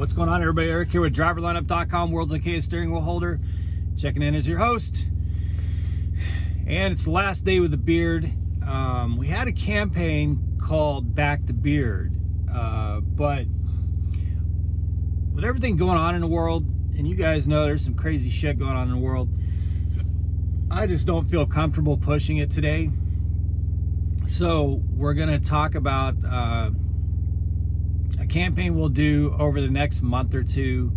What's going on, everybody? Eric here with driverlineup.com, world's luckiest steering wheel holder. Checking in as your host. And it's the last day with the beard. We had a campaign called Back the Beard. But with everything going on in the world, and you guys know there's some crazy shit going on in the world, I just don't feel comfortable pushing it today. So we're going to talk about a campaign we'll do over the next month or two.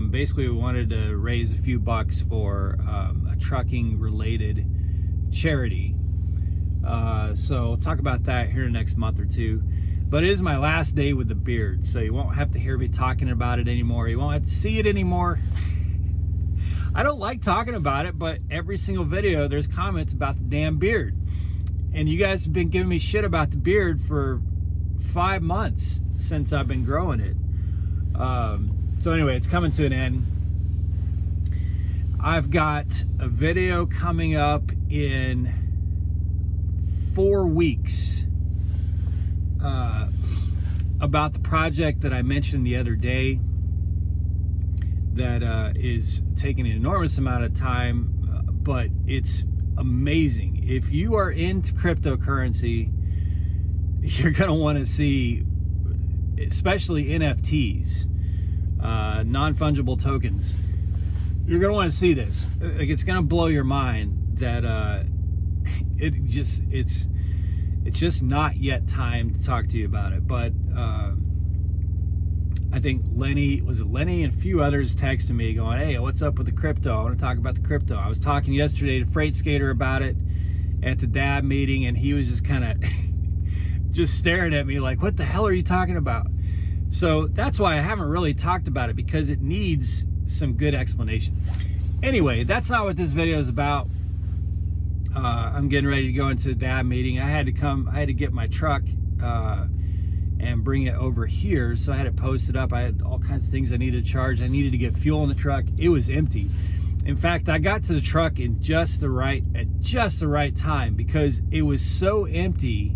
Basically, we wanted to raise a few bucks for a trucking related charity. So we'll talk about that here in the next month or two. But it is my last day with the beard, so you won't have to hear me talking about it anymore. You won't have to see it anymore. I don't like talking about it, but every single video there's comments about the damn beard. And you guys have been giving me shit about the beard for 5 months since I've been growing it. So anyway, it's coming to an end. I've got a video coming up in 4 weeks about the project that I mentioned the other day that is taking an enormous amount of time, but it's amazing. If you are into cryptocurrency, you're going to want to see, especially NFTs, non-fungible tokens. You're going to want to see this. Like, it's going to blow your mind that it's just not yet time to talk to you about it. But I think Lenny and a few others texted me going, hey, what's up with the crypto? I want to talk about the crypto. I was talking yesterday to Freight Skater about it at the DAB meeting, and he was just kind of just staring at me like, what the hell are you talking about? So that's why I haven't really talked about it, because it needs some good explanation. Anyway, that's not what this video is about. I'm getting ready to go into the DAB meeting. I had to get my truck and bring it over here, so I had it posted up. I had all kinds of things I needed to charge. I needed to get fuel in the truck. It was empty. In fact, I got to the truck in just the right time, because it was so empty.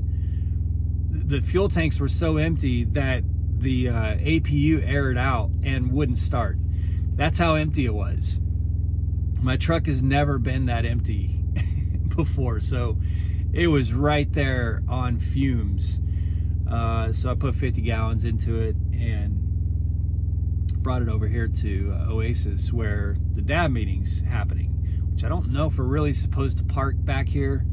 The fuel tanks were so empty that the APU aired out and wouldn't start. That's how empty it was. My truck has never been that empty before, so it was right there on fumes. So I put 50 gallons into it and brought it over here to Oasis, where the DAB meeting's happening, which I don't know if we're really supposed to park back here.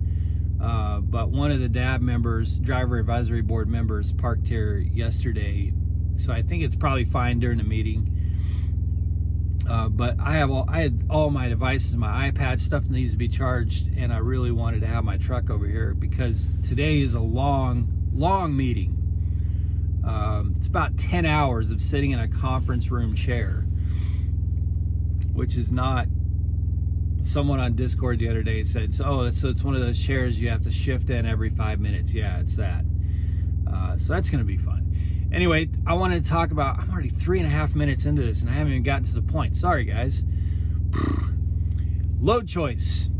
But one of the DAB members, driver advisory board members, parked here yesterday, so I think it's probably fine during the meeting. But I had all my devices, my iPad, stuff that needs to be charged, and I really wanted to have my truck over here because today is a long meeting. It's about 10 hours of sitting in a conference room chair, which is not. Someone on Discord the other day said, so it's one of those chairs you have to shift in every 5 minutes. Yeah, it's that. So that's going to be fun. Anyway, I wanted to talk about, I'm already 3.5 minutes into this and I haven't even gotten to the point. Sorry, guys. Load choice.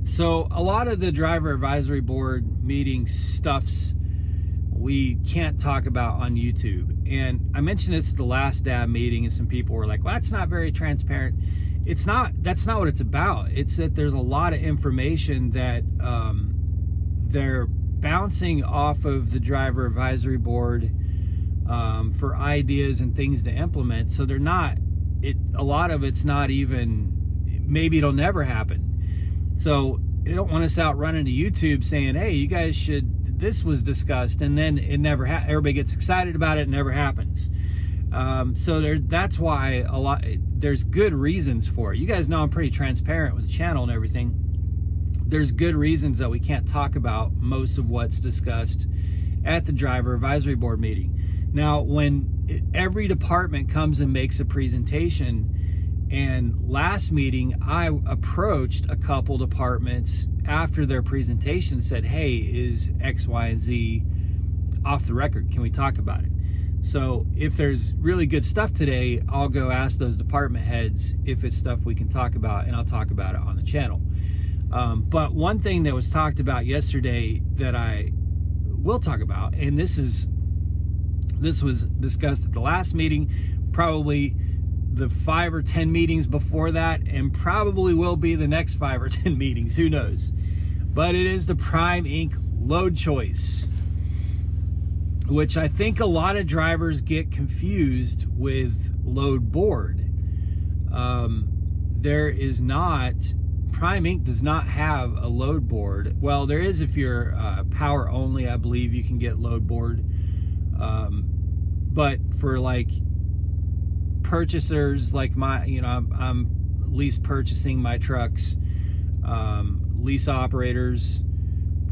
So a lot of the driver advisory board meeting stuffs we can't talk about on YouTube. And I mentioned this at the last DAB meeting, and some people were like, well, that's not very transparent. That's not what it's about. It's that there's a lot of information that they're bouncing off of the driver advisory board for ideas and things to implement. So they're not, a lot of it's not even, maybe it'll never happen. So they don't want us out running to YouTube saying, hey, you guys should, this was discussed, and then it never everybody gets excited about it, it never happens. So that's why there's good reasons for it. You guys know I'm pretty transparent with the channel and everything. There's good reasons that we can't talk about most of what's discussed at the driver advisory board meeting. Now, when every department comes and makes a presentation, and last meeting I approached a couple departments after their presentation, said, hey, is X, Y, and Z off the record? Can we talk about it? So if there's really good stuff today, I'll go ask those department heads if it's stuff we can talk about, and I'll talk about it on the channel. But one thing that was talked about yesterday that I will talk about, and this is This was discussed at the last meeting, probably the 5 or 10 meetings before that, and probably will be the next 5 or 10 meetings, who knows. But it is the Prime Inc. load choice, which I think a lot of drivers get confused with load board. There is not, Prime Inc. does not have a load board. Well, there is if you're power only, I believe you can get load board. But for like purchasers like I'm lease purchasing my trucks, lease operators,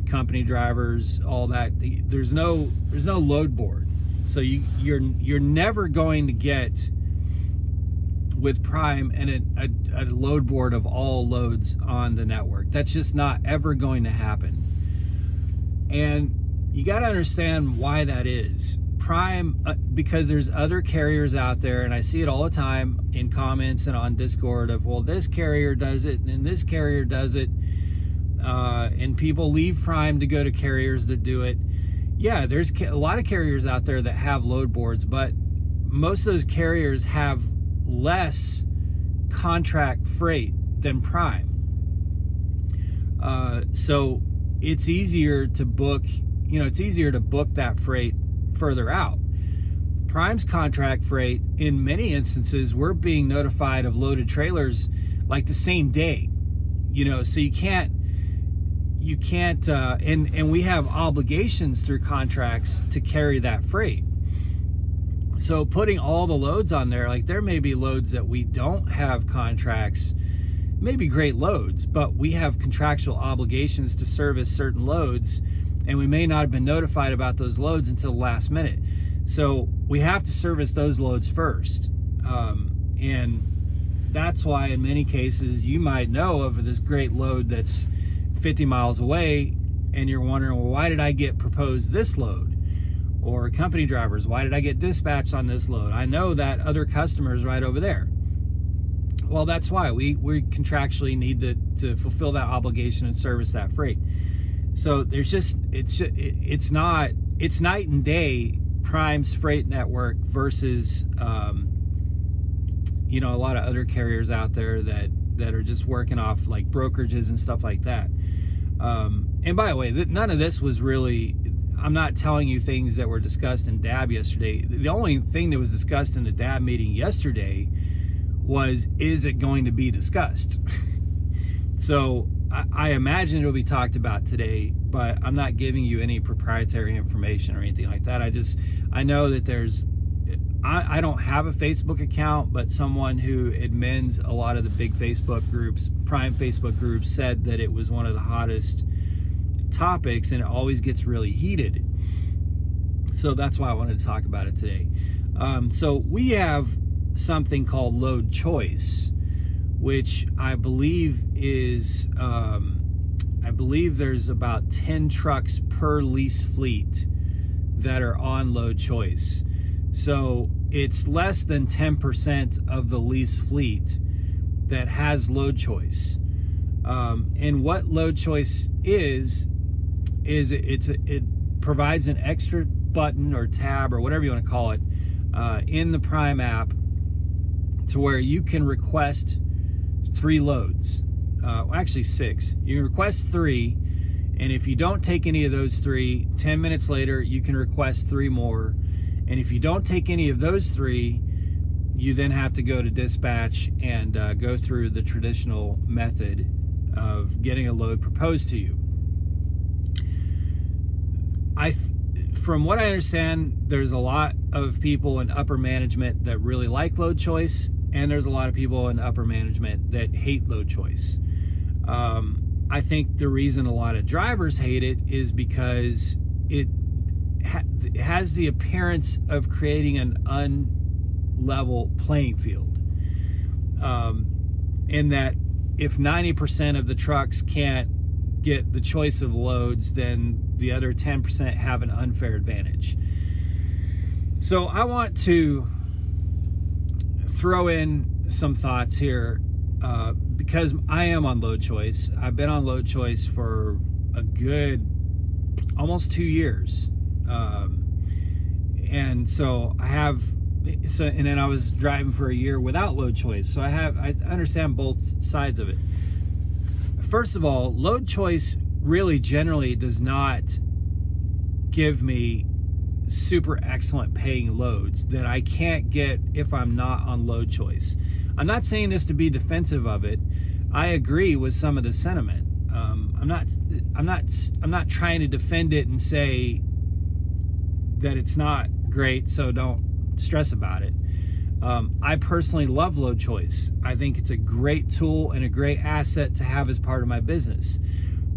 company drivers, all that, there's no load board. So you're never going to get with Prime and a load board of all loads on the network. That's just not ever going to happen. And you got to understand why that is. Prime, because there's other carriers out there, and I see it all the time in comments and on Discord of, well, this carrier does it and this carrier does it, and people leave Prime to go to carriers that do it. Yeah, there's a lot of carriers out there that have load boards, but most of those carriers have less contract freight than Prime. So it's easier to book, that freight further out. Prime's contract freight, in many instances, we're being notified of loaded trailers like the same day, so you can't, and we have obligations through contracts to carry that freight. So putting all the loads on there, like there may be loads that we don't have contracts, maybe great loads, but we have contractual obligations to service certain loads, and we may not have been notified about those loads until the last minute. So we have to service those loads first. And that's why in many cases you might know of this great load that's 50 miles away, and you're wondering, well, why did I get proposed this load? Or company drivers, why did I get dispatched on this load? I know that other customer is right over there. Well, that's why we contractually need to fulfill that obligation and service that freight. So it's night and day, Prime's freight network versus a lot of other carriers out there that are just working off like brokerages and stuff like that. And by the way, none of this was really, I'm not telling you things that were discussed in DAB yesterday. The only thing that was discussed in the DAB meeting yesterday was, is it going to be discussed? So I imagine it'll be talked about today, but I'm not giving you any proprietary information or anything like that. I know that I don't have a Facebook account, but someone who admins a lot of the big Facebook groups, Prime Facebook groups, said that it was one of the hottest topics, and it always gets really heated. So that's why I wanted to talk about it today. So we have something called load choice, which I believe is, there's about 10 trucks per lease fleet that are on load choice. So it's less than 10% of the lease fleet that has load choice. And what load choice is it provides an extra button or tab or whatever you want to call it in the Prime app to where you can request 3 loads. Actually 6. You can request 3, and if you don't take any of those 3, 10 minutes later you can request 3 more. And if you don't take any of those 3, you then have to go to dispatch and go through the traditional method of getting a load proposed to you. From what I understand, there's a lot of people in upper management that really like load choice, and there's a lot of people in upper management that hate load choice. I think the reason a lot of drivers hate it is because it has the appearance of creating an unlevel playing field. In that if 90% of the trucks can't get the choice of loads, then the other 10% have an unfair advantage. So I want to throw in some thoughts here because I am on load choice. I've been on load choice for a good almost 2 years. And so and then I was driving for a year without load choice. So I understand both sides of it. First of all, load choice really generally does not give me super excellent paying loads that I can't get if I'm not on load choice. I'm not saying this to be defensive of it. I agree with some of the sentiment. I'm not trying to defend it and say that it's not great, so don't stress about it. I personally love load choice. I think it's a great tool and a great asset to have as part of my business.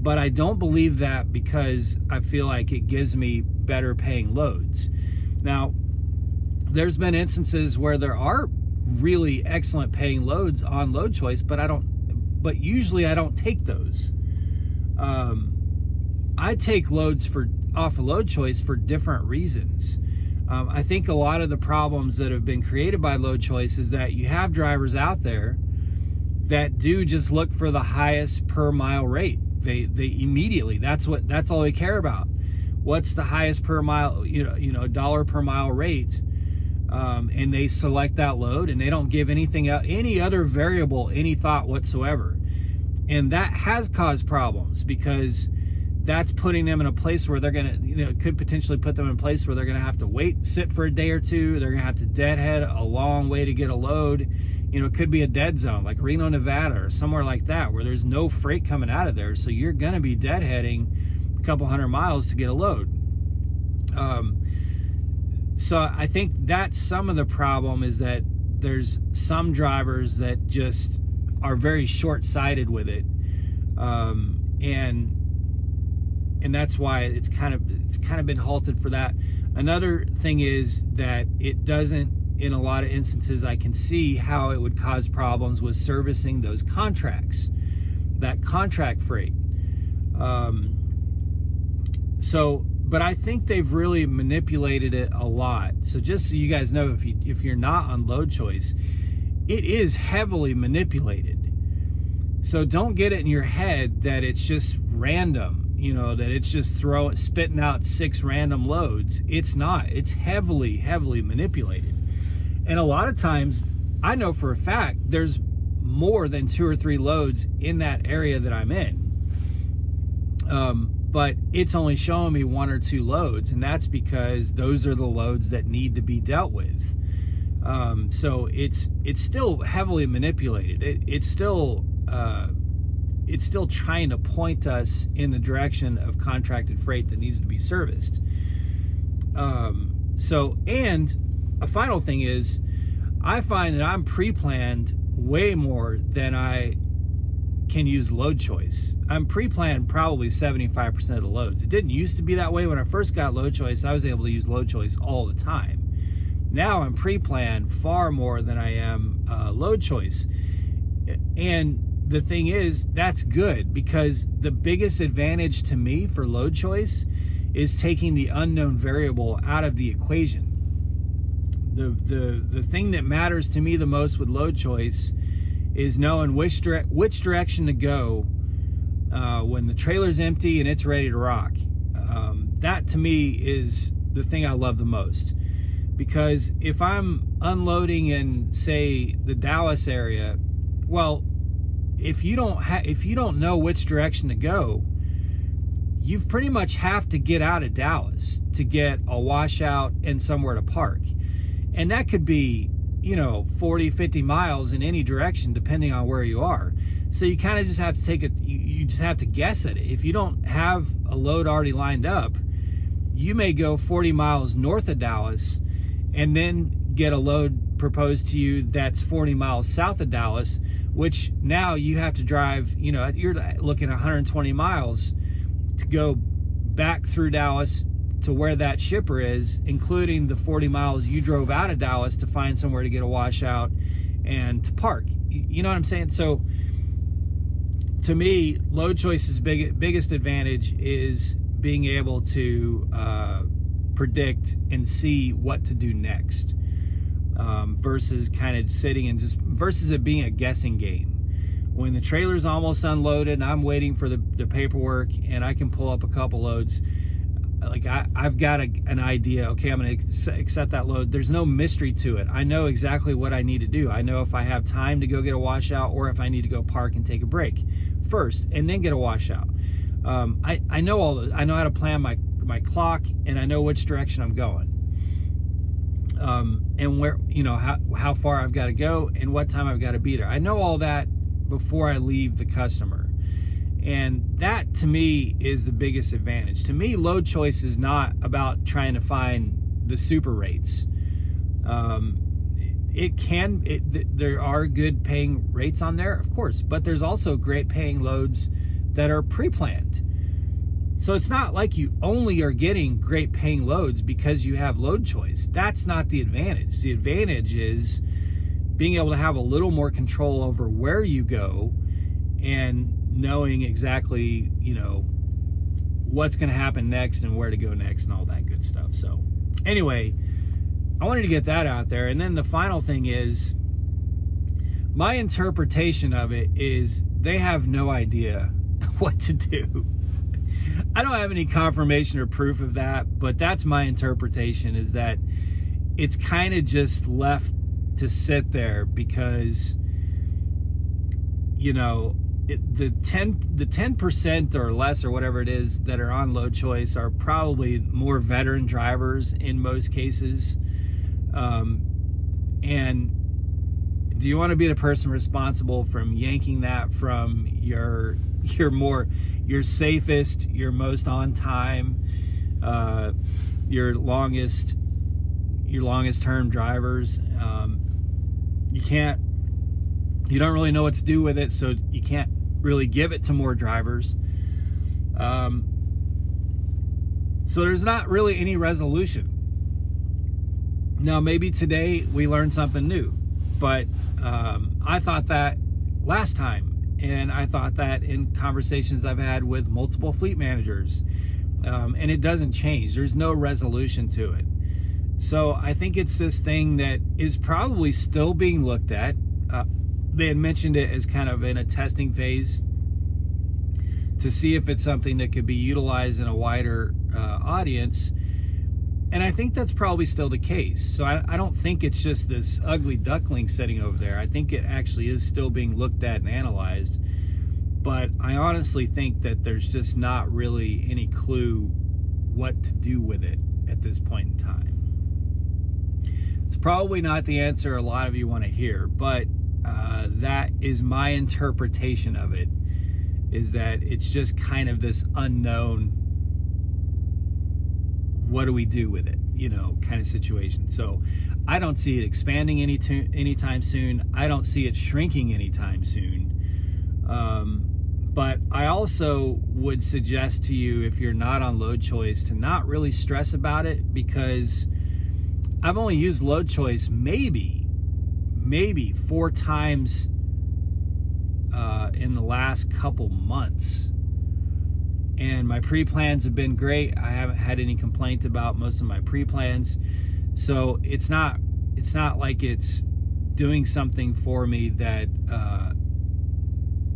But I don't believe that because I feel like it gives me better paying loads. Now, there's been instances where there are really excellent paying loads on load choice, but usually I don't take those. I take loads off of load choice for different reasons. I think a lot of the problems that have been created by load choice is that you have drivers out there that do just look for the highest per mile rate. They immediately, that's all they care about. What's the highest per mile, dollar per mile rate? And they select that load, and they don't give anything else, any other variable, any thought whatsoever. And that has caused problems because that's putting them in a place where they're it could potentially put them in a place where they're going to have to sit for a day or two. They're going to have to deadhead a long way to get a load. It could be a dead zone like Reno, Nevada, or somewhere like that where there's no freight coming out of there. So you're going to be deadheading a couple 100 miles to get a load. So I think that's some of the problem, is that there's some drivers that just are very short-sighted with it. And that's why it's kind of been halted for that. Another thing is that it doesn't, in a lot of instances, I can see how it would cause problems with servicing those contracts, that contract freight. But I think they've really manipulated it a lot. So just so you guys know, if you're not on load choice, it is heavily manipulated. So don't get it in your head that it's just random. That it's just spitting out 6 random loads. It's not. It's heavily, heavily manipulated. And a lot of times, I know for a fact, there's more than 2 or 3 loads in that area that I'm in. But it's only showing me 1 or 2 loads, and that's because those are the loads that need to be dealt with. So it's still heavily manipulated. It's still trying to point us in the direction of contracted freight that needs to be serviced. And a final thing is, I find that I'm pre-planned way more than I can use load choice. I'm pre-planned probably 75% of the loads. It didn't used to be that way. When I first got load choice, I was able to use load choice all the time. Now I'm pre-planned far more than I am load choice. And the thing is, that's good, because the biggest advantage to me for load choice is taking the unknown variable out of the equation. The thing that matters to me the most with load choice is knowing which direction to go when the trailer's empty and it's ready to rock. That to me is the thing I love the most, because if I'm unloading in, say, the Dallas area, well, if you don't know which direction to go, you pretty much have to get out of Dallas to get a washout and somewhere to park. And that could be, 40, 50 miles in any direction, depending on where you are. So you kind of just have to you just have to guess at it. If you don't have a load already lined up, you may go 40 miles north of Dallas and then get a load proposed to you that's 40 miles south of Dallas, which now you have to drive, you're looking at 120 miles to go back through Dallas to where that shipper is, including the 40 miles you drove out of Dallas to find somewhere to get a washout and to park. You know what I'm saying? So to me, load choice's biggest advantage is being able to predict and see what to do next, versus kind of sitting and versus it being a guessing game. When the trailer's almost unloaded and I'm waiting for the paperwork and I can pull up a couple loads, Like I've got an idea. Okay, I'm going to accept that load. There's no mystery to it. I know exactly what I need to do. I know if I have time to go get a washout, or if I need to go park and take a break first and then get a washout. I know all this. I know how to plan my clock, and I know which direction I'm going. And where, how far I've got to go and what time I've got to be there. I know all that before I leave the customer. And that, to me, is the biggest advantage. To me, load choice is not about trying to find the super rates. There are good paying rates on there, of course, but there's also great paying loads that are pre-planned. So it's not like you only are getting great paying loads because you have load choice. That's not the advantage. The advantage is being able to have a little more control over where you go and knowing exactly, what's going to happen next and where to go next and all that good stuff. So anyway, I wanted to get that out there. And then the final thing is, my interpretation of it is they have no idea what to do. I don't have any confirmation or proof of that, but that's my interpretation, is that it's kind of just left to sit there because, the 10% or less or whatever it is that are on load choice are probably more veteran drivers in most cases. And do you want to be the person responsible from yanking that from your safest, your most on time, your longest term drivers? You don't really know what to do with it, so you can't really give it to more drivers. So there's not really any resolution. Now, maybe today we learned something new, but I thought that last time, and I thought that in conversations I've had with multiple fleet managers, and it doesn't change. There's no resolution to it. So I think it's this thing that is probably still being looked at. They had mentioned it as kind of in a testing phase to see if it's something that could be utilized in a wider audience. And I think that's probably still the case. So I don't think it's just this ugly duckling sitting over there. I think it actually is still being looked at and analyzed. But I honestly think that there's just not really any clue what to do with it at this point in time. It's probably not the answer a lot of you want to hear, but that is my interpretation of it, is that it's just kind of this unknown, what do we do with it, kind of situation. So I don't see it expanding anytime soon. I don't see it shrinking anytime soon. But I also would suggest to you, if you're not on load choice, to not really stress about it, because I've only used load choice maybe 4 times in the last couple months, and my pre-plans have been great. I haven't had any complaint about most of my pre-plans, so it's not like it's doing something for me that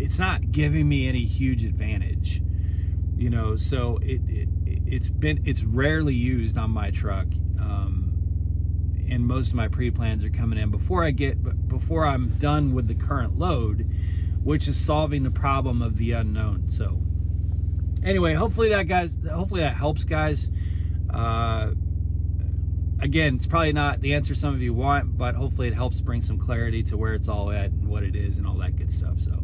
it's not giving me any huge advantage, so it's rarely used on my truck. And most of my pre-plans are coming in before I'm done with the current load, which is solving the problem of the unknown. So anyway, hopefully that helps, guys. Again, it's probably not the answer some of you want, but hopefully it helps bring some clarity to where it's all at and what it is and all that good stuff. So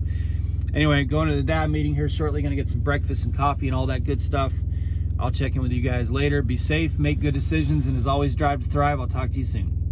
anyway, going to the dad meeting here shortly, going to get some breakfast and coffee and all that good stuff. I'll check in with you guys later. Be safe, make good decisions, and as always, drive to thrive. I'll talk to you soon.